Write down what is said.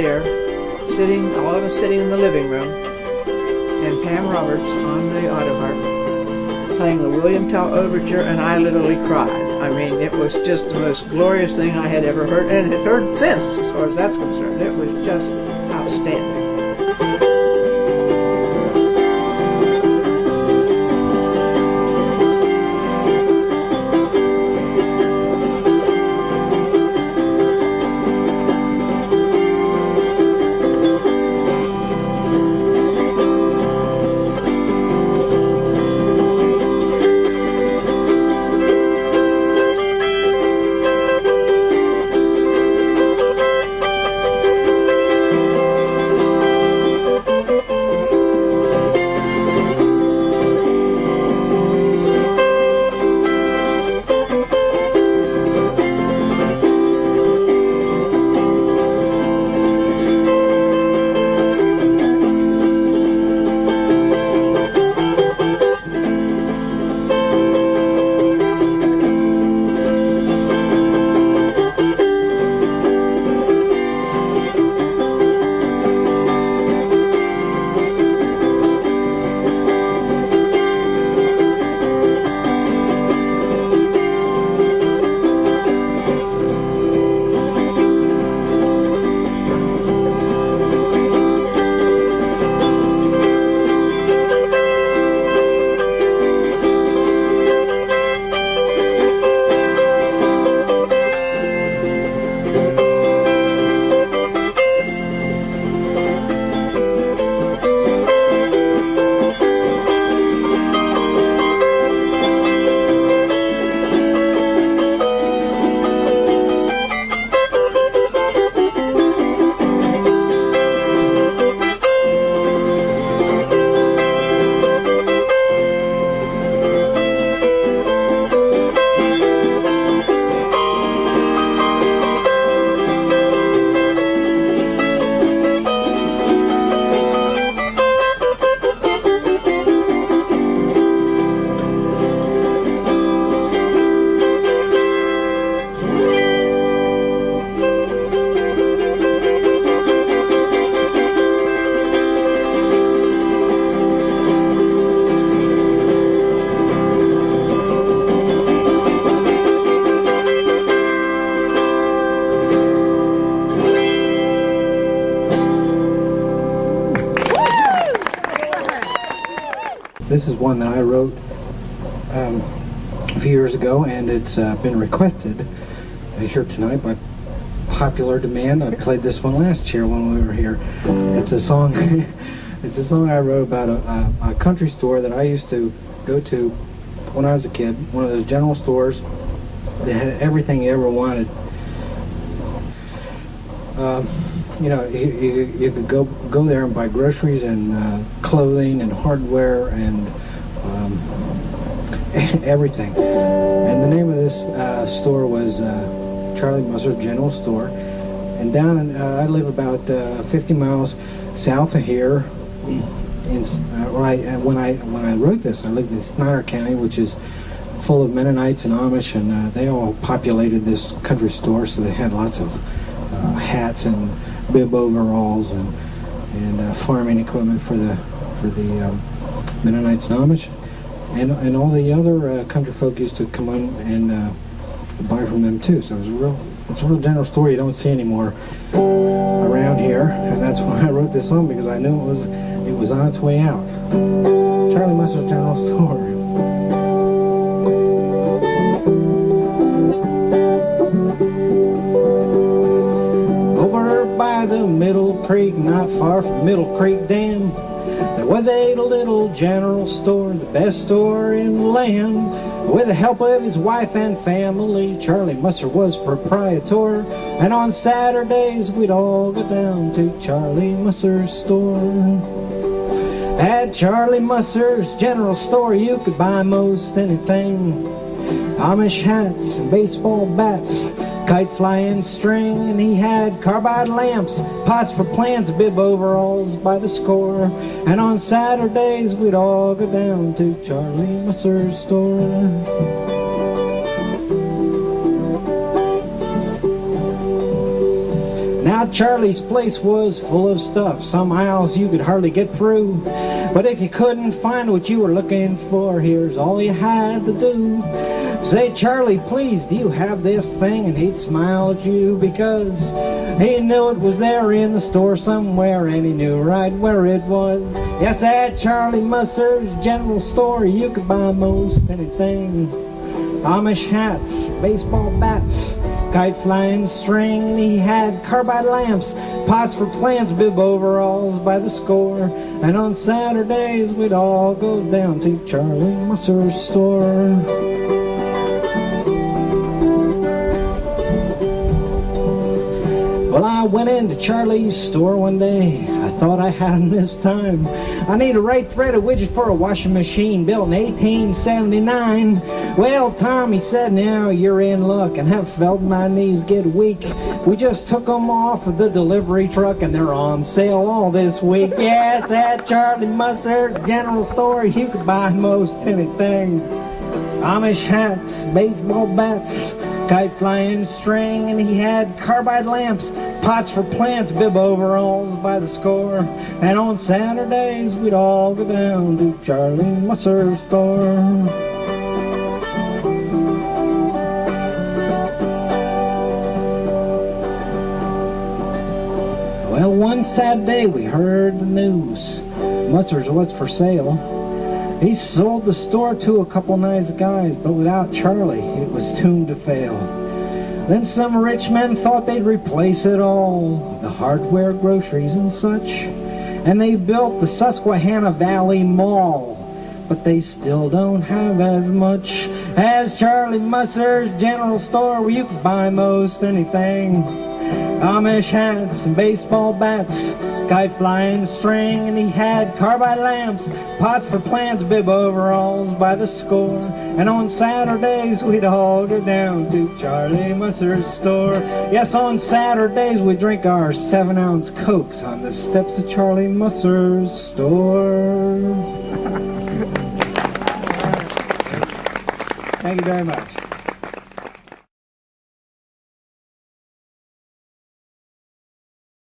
there, all of us sitting in the living room, and Pam Roberts on the autoharp playing the William Tell Overture, and I literally cried. I mean, it was just the most glorious thing I had ever heard, and have heard since, as far as that's concerned. It was just outstanding. This is one that I wrote a few years ago, and it's been requested here tonight by popular demand. I played this one last year when we were here. It's a song. It's a song I wrote about a country store that I used to go to when I was a kid. One of those general stores that had everything you ever wanted. You know, you could go there and buy groceries and clothing and hardware and everything. And the name of this store was Charlie Musser's General Store. And down in, I live about 50 miles south of here. When I wrote this, I lived in Snyder County, which is full of Mennonites and Amish, and they all populated this country store, so they had lots of hats and bib overalls and farming equipment for the Mennonites and Amish, and all the other country folk used to come on and buy from them too. So it's a real general store you don't see anymore around here, and that's why I wrote this song, because I knew it was on its way out. Charlie Musser's General Store. By the Middle Creek, not far from Middle Creek Dam, there was a little general store, the best store in the land. With the help of his wife and family, Charlie Musser was proprietor, and on Saturdays we'd all go down to Charlie Musser's store. At Charlie Musser's General Store you could buy most anything: Amish hats, baseball bats, kite flying string, and he had carbide lamps, pots for plants, bib overalls by the score. And on Saturdays we'd all go down to Charlie Musser's store. Now Charlie's place was full of stuff, some aisles you could hardly get through. But if you couldn't find what you were looking for, here's all you had to do. Say, Charlie, please, do you have this thing? And he'd smile at you because he knew it was there in the store somewhere, and he knew right where it was. Yes, at Charlie Musser's General Store, you could buy most anything. Amish hats, baseball bats, kite flying string, and he had carbide lamps, pots for plants, bib overalls by the score. And on Saturdays we'd all go down to Charlie Musser's store. Well, I went into Charlie's store one day. I thought I had him this time. I need a right threaded widget for a washing machine built in 1879. Well, Tom, he said, now you're in luck, and have felt my knees get weak. We just took them off of the delivery truck, and they're on sale all this week. Yes, at Charlie Musser's General Store, you could buy most anything. Amish hats, baseball bats, kite flying string, and he had carbide lamps, pots for plants, bib overalls by the score. And on Saturdays we'd all go down to Charlie Musser's store. Well, one sad day we heard the news. Musser's was for sale. He sold the store to a couple nice guys, but without Charlie, it was doomed to fail. Then some rich men thought they'd replace it all, the hardware, groceries, and such. And they built the Susquehanna Valley Mall, but they still don't have as much as Charlie Musser's General Store, where you can buy most anything. Amish hats and baseball bats, kite flying string, and he had carbide lamps, pots for plants, bib overalls by the score. And on Saturdays we'd all go down to Charlie Musser's store. Yes, on Saturdays we drink our 7-ounce Cokes on the steps of Charlie Musser's store. Thank you very much.